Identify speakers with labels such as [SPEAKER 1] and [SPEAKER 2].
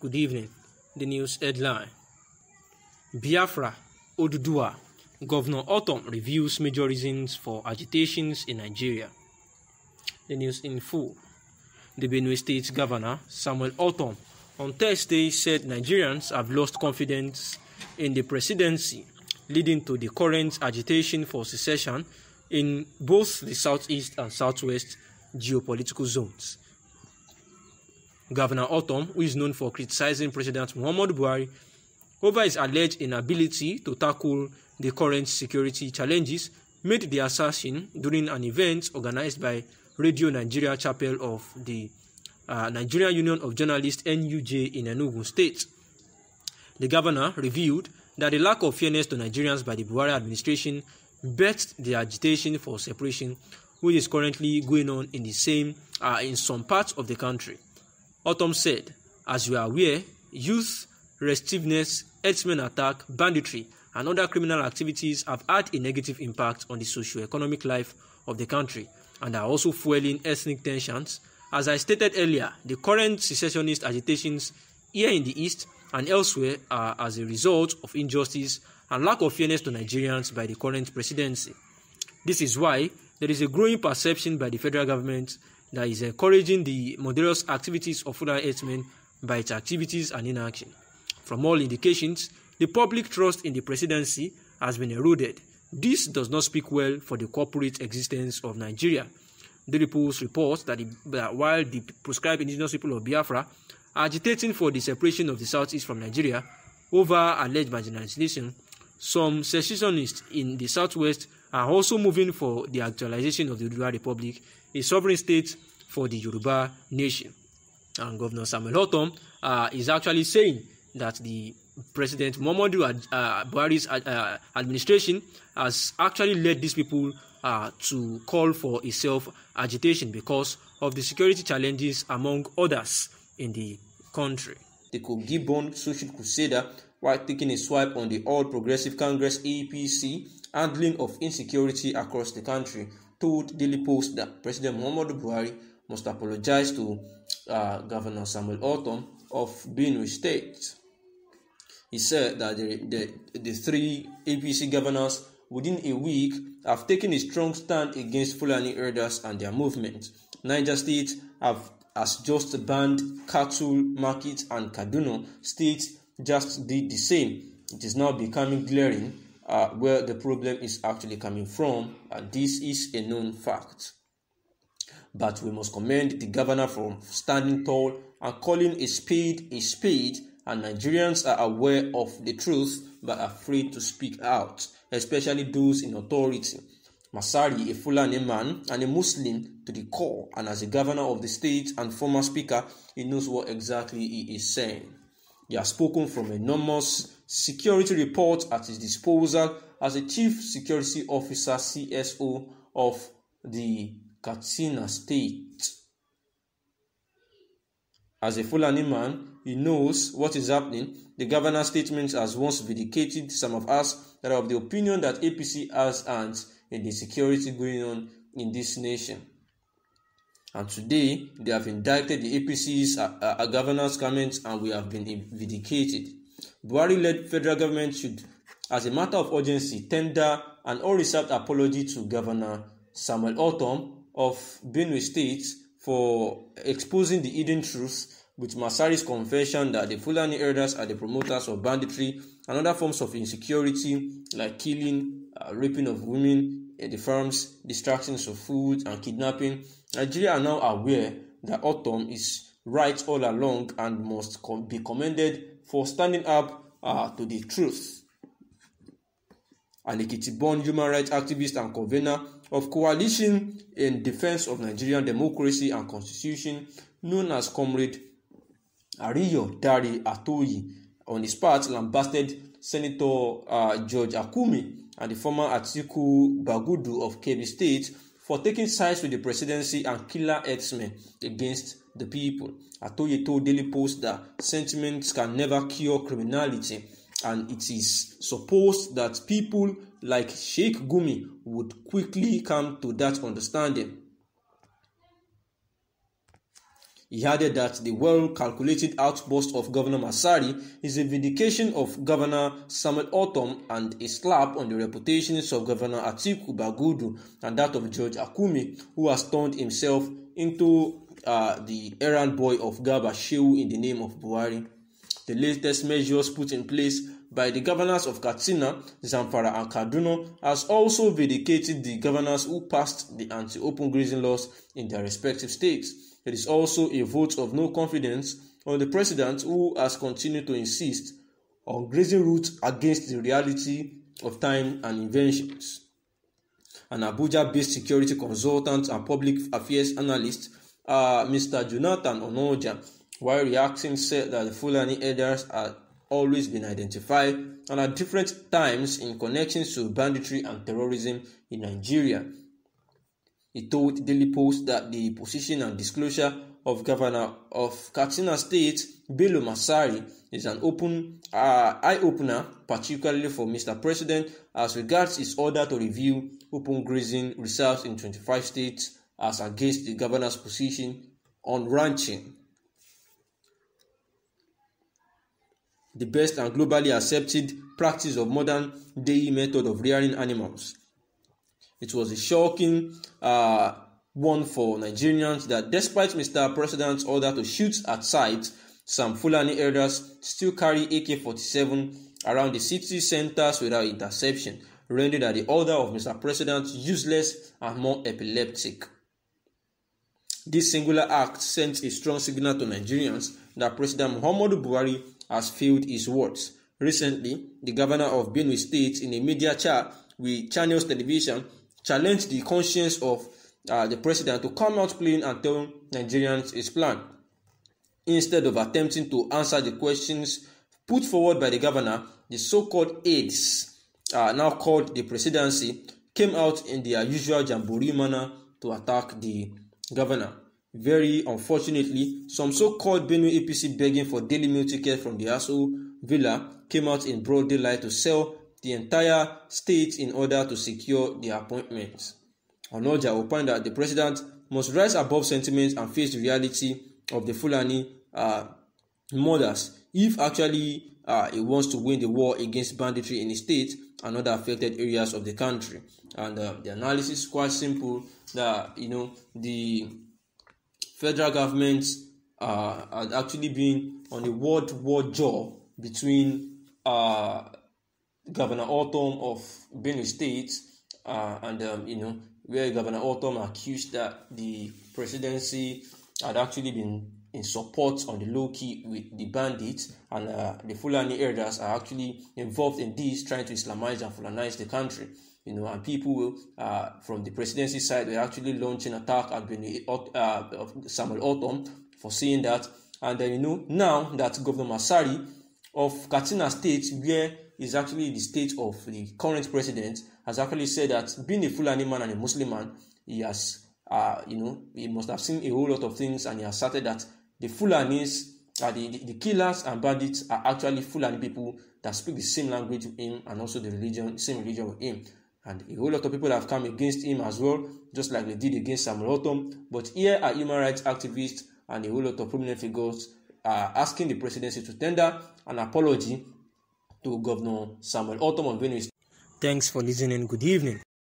[SPEAKER 1] Good evening. The news headline: Biafra, Oduduwa, Governor Ortom reviews major reasons for agitations in Nigeria. The news in full. The Benue State Governor, Samuel Ortom, on Thursday said Nigerians have lost confidence in the presidency, leading to the current agitation for secession in both the southeast and southwest geopolitical zones. Governor Ortom, who is known for criticizing President Muhammadu Buhari over his alleged inability to tackle the current security challenges, made the assertion during an event organized by Radio Nigeria Chapel of the Nigerian Union of Journalists (NUJ) in Enugu State. The governor revealed that the lack of fairness to Nigerians by the Buhari administration birthed the agitation for separation, which is currently going on in some parts of the country. Ortom said, "As you are aware, youth restiveness, herdsmen attack, banditry, and other criminal activities have had a negative impact on the socio-economic life of the country and are also fueling ethnic tensions. As I stated earlier, the current secessionist agitations here in the East and elsewhere are as a result of injustice and lack of fairness to Nigerians by the current presidency. This is why there is a growing perception by the federal government that is encouraging the murderous activities of Fulani herdsmen by its activities and inaction. From all indications, the public trust in the presidency has been eroded. This does not speak well for the corporate existence of Nigeria." The reports report that while the proscribed indigenous people of Biafra are agitating for the separation of the southeast from Nigeria over alleged marginalization, some secessionists in the southwest are also moving for the actualization of the Oduduwa Republic, a sovereign state for the Yoruba nation. And Governor Samuel Ortom is actually saying that the President Muhammadu Buhari's administration has actually led these people to call for a self-agitation because of the security challenges, among others, in the country. The Kogi-born social crusader, while taking a swipe on the All Progressive Congress (APC) handling of insecurity across the country, told Daily Post that President Muhammadu Buhari must apologize to Governor Samuel Ortom of Benue State. He said that the three APC governors within a week have taken a strong stand against Fulani herders and their movement. Niger State has just banned cattle markets, and Kaduna State just did the same. It is now becoming glaring where the problem is actually coming from, and this is a known fact. But we must commend the governor for standing tall and calling a spade, and Nigerians are aware of the truth but afraid to speak out, especially those in authority. Masari, a Fulani man and a Muslim to the core, and as a governor of the state and former speaker, he knows what exactly he is saying. He has spoken from enormous security reports at his disposal as a chief security officer (CSO) of the Katsina State. As a Fulani man, he knows what is happening. The governor's statement has once vindicated some of us that are of the opinion that APC has hands in the security going on in this nation. And today, they have indicted the APC's governor's comments, and we have been vindicated. Buhari-led federal government should, as a matter of urgency, tender an unreserved apology to Governor Samuel Ortom of Benue State for exposing the hidden truth with Masari's confession that the Fulani herders are the promoters of banditry and other forms of insecurity like killing, raping of women in the farms, distractions of food, and kidnapping. Nigeria are now aware that Ortom is right all along and must be commended for standing up to the truth. An Ekiti-born human rights activist and convener of Coalition in Defense of Nigerian Democracy and Constitution, known as Comrade Ariyo Dari Atoyi, on his part lambasted Senator George Akume and the former Atiku Bagudu of Kebbi State for taking sides with the presidency and killer herdsmen against the people. Atoye told Daily Post that sentiments can never cure criminality, and it is supposed that people like Sheikh Gumi would quickly come to that understanding. He added that the well-calculated outburst of Governor Masari is a vindication of Governor Samuel Ortom and a slap on the reputations of Governor Atiku Bagudu and that of George Akume, who has turned himself into the errand boy of Garba Shehu in the name of Buhari. The latest measures put in place by the governors of Katsina, Zamfara and Kaduna has also vindicated the governors who passed the anti-open grazing laws in their respective states. It is also a vote of no confidence on the president, who has continued to insist on grazing routes against the reality of time and inventions. An Abuja-based security consultant and public affairs analyst, Mr. Jonathan Onoja, while reacting, said that the Fulani herders are always been identified and at different times in connections to banditry and terrorism in Nigeria. He told Daily Post that the position and disclosure of Governor of Katsina State, Bello Masari, is an eye-opener, particularly for Mr. President, as regards his order to review open grazing reserves in 25 states as against the governor's position on ranching. The best and globally accepted practice of modern-day method of rearing animals. It was a shocking one for Nigerians that despite Mr. President's order to shoot at sight, some Fulani herders still carry AK-47 around the city centers without interception, rendering that the order of Mr. President useless and more epileptic. This singular act sent a strong signal to Nigerians that President Muhammadu Buhari has failed his words. Recently, the governor of Benue State, in a media chat with Channels Television, challenged the conscience of the president to come out plain and tell Nigerians his plan. Instead of attempting to answer the questions put forward by the governor, the so-called aides, now called the presidency, came out in their usual jamboree manner to attack the governor. Very unfortunately, some so-called Benue APC begging for daily meal tickets from the Aso Villa came out in broad daylight to sell the entire state in order to secure their appointments. Onoja opined that the president must rise above sentiments and face the reality of the Fulani murders if actually he wants to win the war against banditry in the state and other affected areas of the country. And the analysis is quite simple, that the federal government had actually been on a world war jaw between Governor Ortom of Benue State and where Governor Ortom accused that the presidency had actually been in support on the low-key with the bandits, and the Fulani herders are actually involved in this, trying to Islamize and Fulanize the country. And people from the presidency side were actually launching attack at Samuel Ortom for saying that. And now that Governor Masari of Katsina State, where is actually the state of the current president, has actually said that being a Fulani man and a Muslim man, he has he must have seen a whole lot of things, and he has asserted that the Fulanis, the killers and bandits are actually Fulani people that speak the same language with him and also the same religion with him. And a whole lot of people have come against him as well, just like they did against Samuel Ortom. But here are human rights activists and a whole lot of prominent figures asking the presidency to tender an apology to Governor Samuel Ortom of Benue State. Thanks for listening. Good evening.